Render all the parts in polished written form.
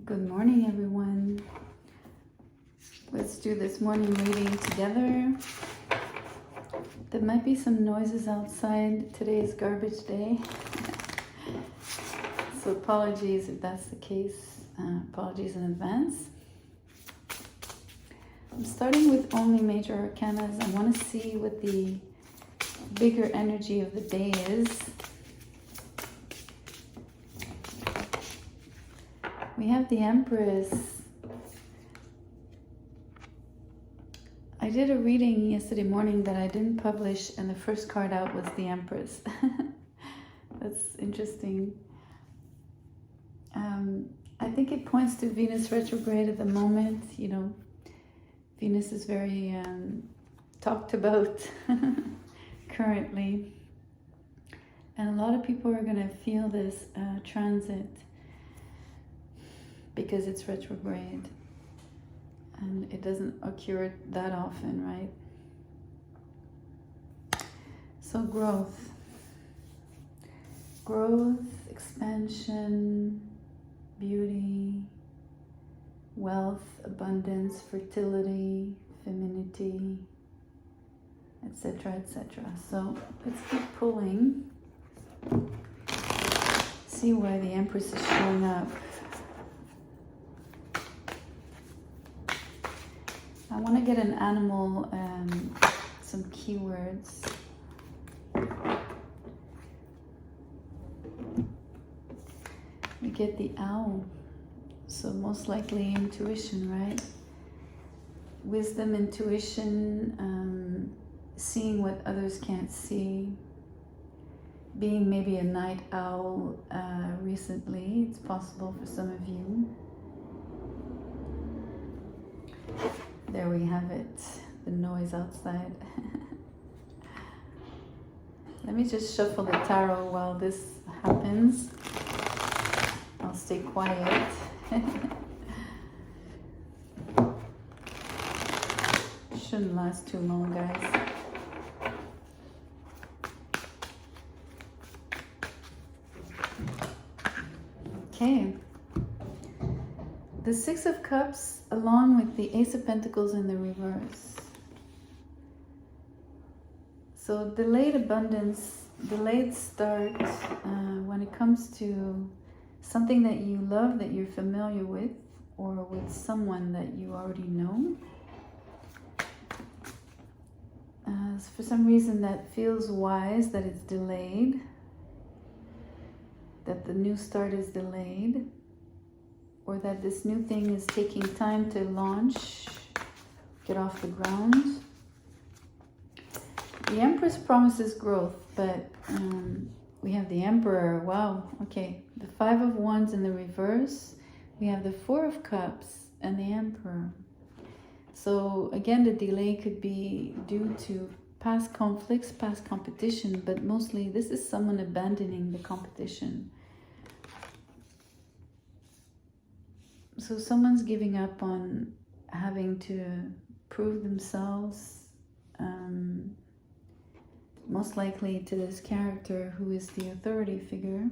Good morning, everyone. Let's do this morning reading together. There might be some noises outside. Today is garbage day. So apologies if that's the case. Apologies in advance. I'm starting with only major arcanas. I want to see what the bigger energy of the day is. We have the Empress. I did a reading yesterday morning that I didn't publish, and the first card out was the Empress. That's interesting. I think it points to Venus retrograde at the moment. You know, Venus is very talked about currently. And a lot of people are going to feel this transit because it's retrograde. And it doesn't occur that often, right? So growth, expansion, beauty, wealth, abundance, fertility, femininity, etc., etc. So let's keep pulling. See why the Empress is showing up. I want to get an animal and some keywords. We get the owl, so most likely intuition, right? Wisdom, intuition, seeing what others can't see. Being maybe a night owl recently, it's possible for some of you. There we have it, the noise outside. Let me just shuffle the tarot while this happens. I'll stay quiet. Shouldn't last too long, guys. Okay. The Six of Cups, along with the Ace of Pentacles in the reverse. So delayed abundance, delayed start when it comes to something that you love, that you're familiar with, or with someone that you already know. For some reason that feels wise that it's delayed, that the new start is delayed, or that this new thing is taking time to launch, get off the ground. The Empress promises growth, but we have the Emperor. Wow, okay. The Five of Wands in the reverse. We have the Four of Cups and the Emperor. So again, the delay could be due to past conflicts, past competition, but mostly this is someone abandoning the competition. So someone's giving up on having to prove themselves, most likely to this character who is the authority figure.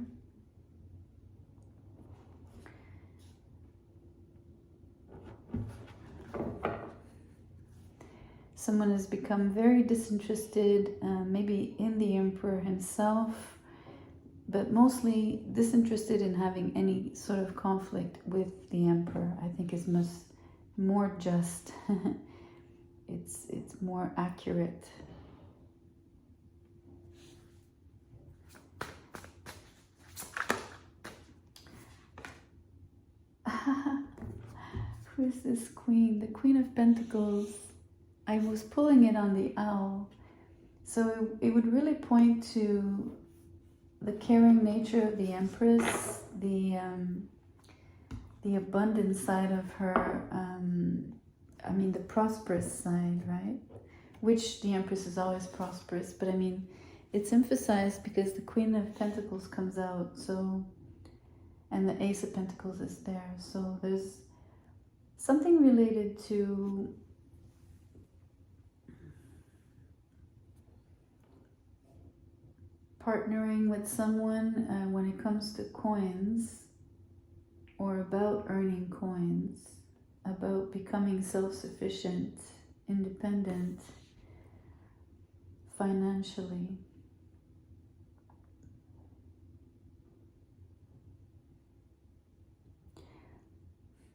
Someone has become very disinterested, maybe in the Emperor himself, but mostly disinterested in having any sort of conflict with the Emperor. I think is much more just. It's more accurate. Who is this Queen? The Queen of Pentacles. I was pulling it on the owl. So it would really point to the caring nature of the Empress, the abundant side of her, I mean the prosperous side, right? Which the Empress is always prosperous, but I mean, it's emphasized because the Queen of Pentacles comes out, so, and the Ace of Pentacles is there. So there's something related to partnering with someone when it comes to coins, or about earning about becoming self-sufficient, independent financially.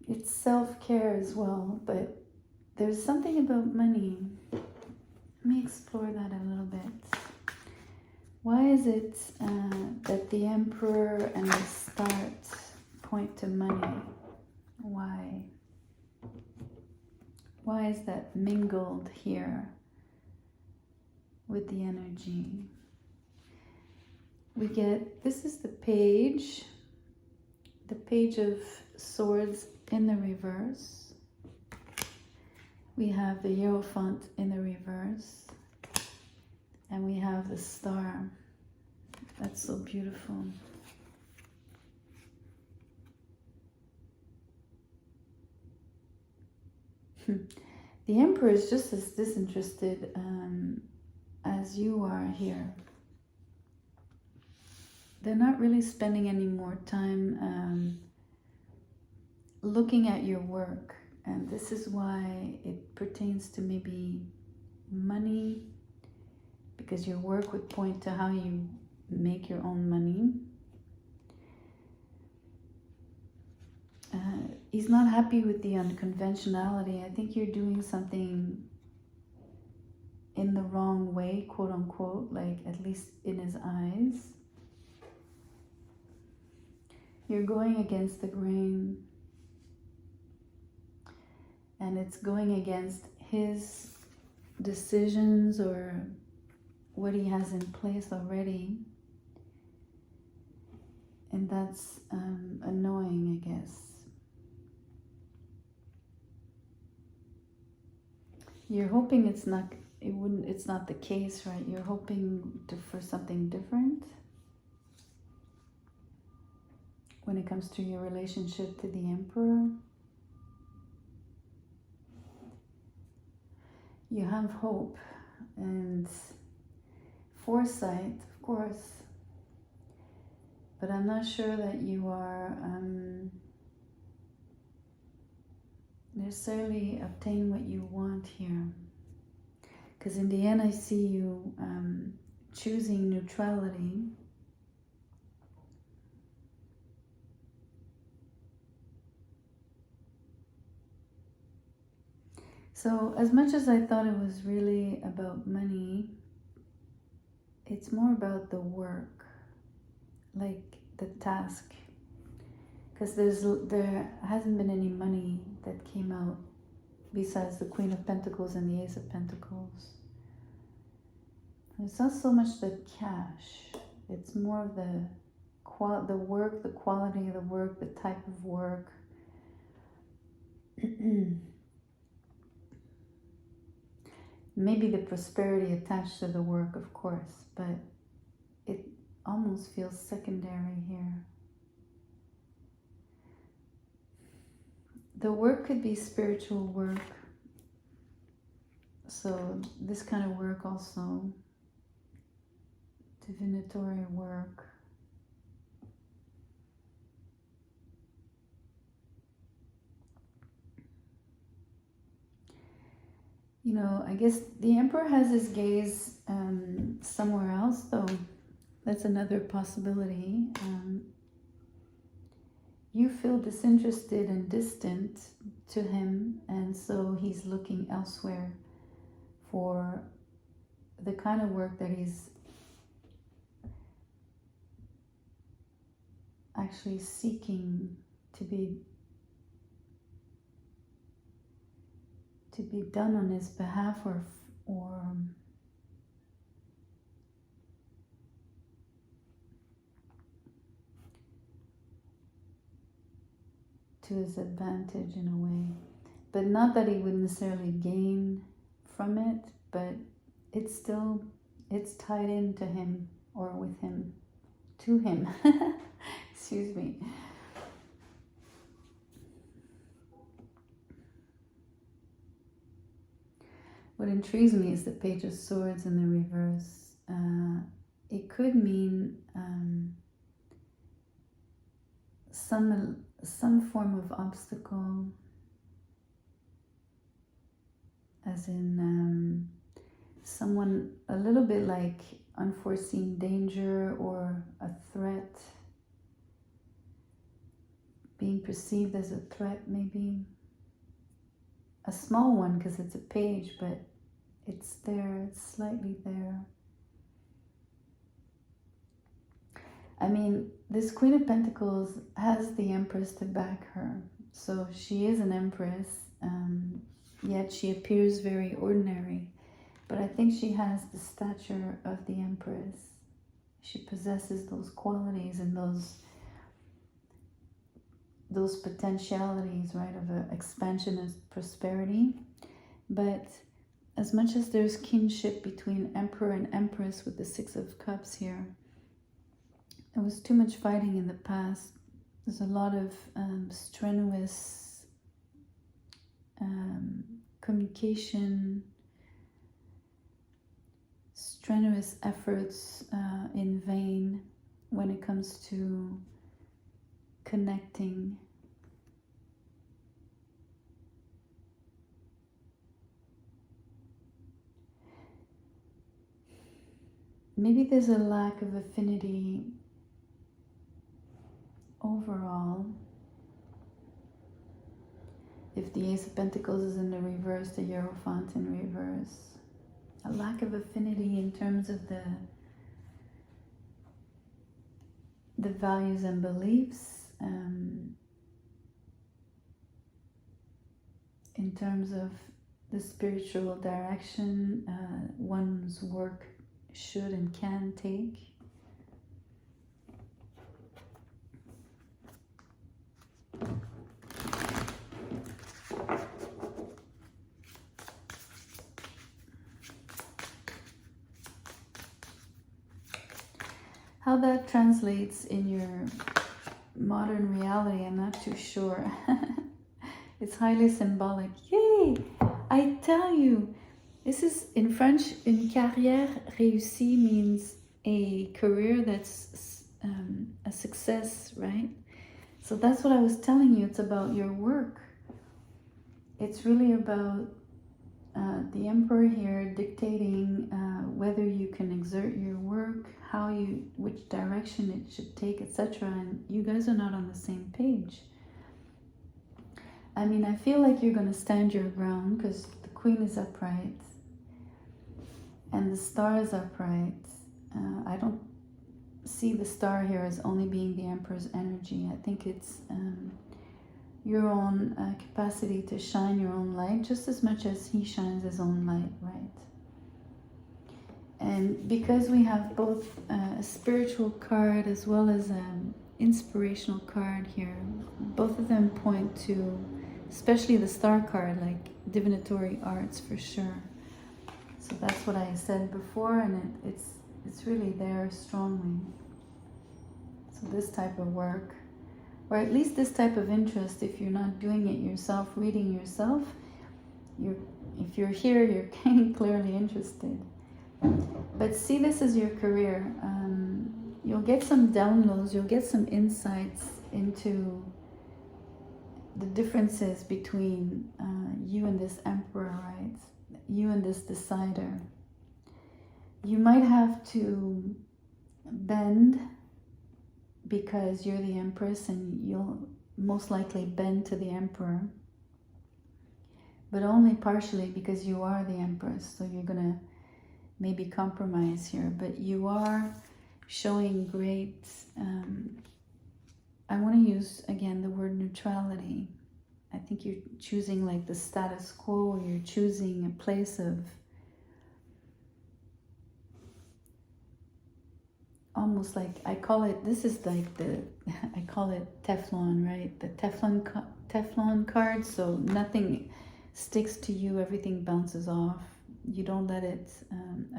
It's self-care as well, but there's something about money. Let me explore that a little bit. Why is it that the Emperor and the Start point to money? Why? Why is that mingled here with the energy? We get, this is the Page of Swords in the reverse. We have the Hierophant in the reverse. And we have the Star. That's so beautiful. The Emperor is just as disinterested as you are here. They're not really spending any more time looking at your work. And this is why it pertains to maybe money, because your work would point to how you make your own money. He's not happy with the unconventionality. I think you're doing something in the wrong way, quote unquote, like at least in his eyes. You're going against the grain, and it's going against his decisions or what he has in place already. And that's annoying, I guess. You're hoping it's not the case, right? You're hoping for something different when it comes to your relationship to the Emperor. You have hope and foresight, of course, but I'm not sure that you are necessarily obtain what you want here, because in the end I see you choosing neutrality. So as much as I thought it was really about money, it's more about the work, like the task. Because there hasn't been any money that came out besides the Queen of Pentacles and the Ace of Pentacles. It's not so much the cash. It's more of the work, the quality of the work, the type of work. Maybe the prosperity attached to the work, of course, but it almost feels secondary here. The work could be spiritual work. So this kind of work also, divinatory work. You know, I guess the Emperor has his gaze somewhere else, though. That's another possibility. You feel disinterested and distant to him, and so he's looking elsewhere for the kind of work that he's actually seeking to be done on his behalf, or to his advantage in a way. But not that he would necessarily gain from it, but it's tied into him or with him, to him. Excuse me. What intrigues me is the Page of Swords in the reverse. It could mean some form of obstacle, as in someone a little bit like unforeseen danger or a threat, being perceived as a threat, maybe a small one because it's a page, but it's there, it's slightly there. I mean, this Queen of Pentacles has the Empress to back her, so she is an Empress, yet she appears very ordinary, but I think she has the stature of the Empress. She possesses those qualities and those potentialities, right, of an expansion and prosperity. But as much as there's kinship between Emperor and Empress with the Six of Cups here, there was too much fighting in the past. There's a lot of strenuous communication, strenuous efforts in vain when it comes to connecting. Maybe there's a lack of affinity overall. If the Ace of Pentacles is in the reverse, the Hierophant in reverse. A lack of affinity in terms of the values and beliefs, in terms of the spiritual direction one's work should and can take. How that translates in your modern reality, I'm not too sure. It's highly symbolic. Yay! I tell you, this is in French, une carrière réussie means a career that's a success, right? So that's what I was telling you. It's about your work. It's really about the Emperor here dictating whether you can exert your work, which direction it should take, etc. And you guys are not on the same page. I mean, I feel like you're going to stand your ground because the Queen is upright and the Star is upright. I don't see the Star here as only being the Emperor's energy. I think it's your own capacity to shine your own light just as much as he shines his own light, right? And because we have both a spiritual card as well as an inspirational card here, both of them point to, especially the Star card, like divinatory arts for sure. So that's what I said before, and it's really there strongly. So this type of work, or at least this type of interest, if you're not doing it yourself, reading yourself, if you're here, you're clearly interested. But see this as your career. You'll get some downloads, you'll get some insights into the differences between you and this Emperor, right? You and this decider. You might have to bend because you're the Empress, and you'll most likely bend to the Emperor, but only partially because you are the Empress. So you're gonna maybe compromise here, but you are showing great, I want to use again the word neutrality. I think you're choosing like the status quo, or you're choosing a place of almost like, I call it, this is like I call it Teflon, right? The Teflon card, so nothing sticks to you, everything bounces off. You don't let it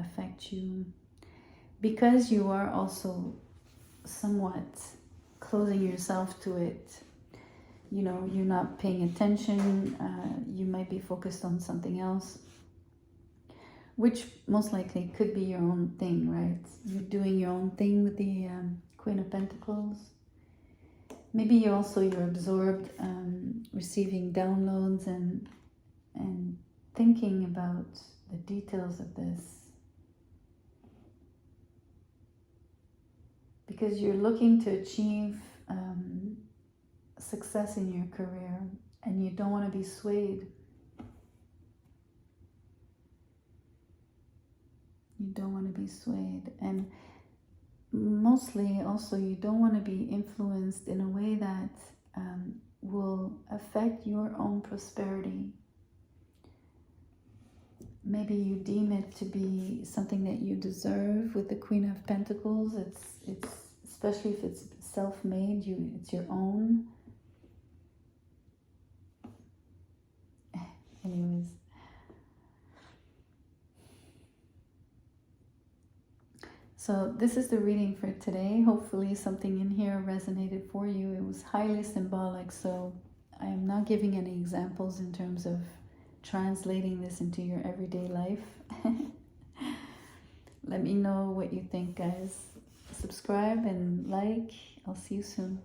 affect you, because you are also somewhat closing yourself to it. You know, you're not paying attention, you might be focused on something else, which most likely could be your own thing, right? You're doing your own thing with the Queen of Pentacles. Maybe you're absorbed, receiving downloads and thinking about the details of this, because you're looking to achieve success in your career, and you don't want to be swayed. You don't want to be swayed. And mostly also you don't want to be influenced in a way that will affect your own prosperity. Maybe you deem it to be something that you deserve with the Queen of Pentacles. It's especially if it's self-made, it's your own. Anyways. So this is the reading for today. Hopefully something in here resonated for you. It was highly symbolic, so I am not giving any examples in terms of translating this into your everyday life. Let me know what you think, guys. Subscribe and like. I'll see you soon.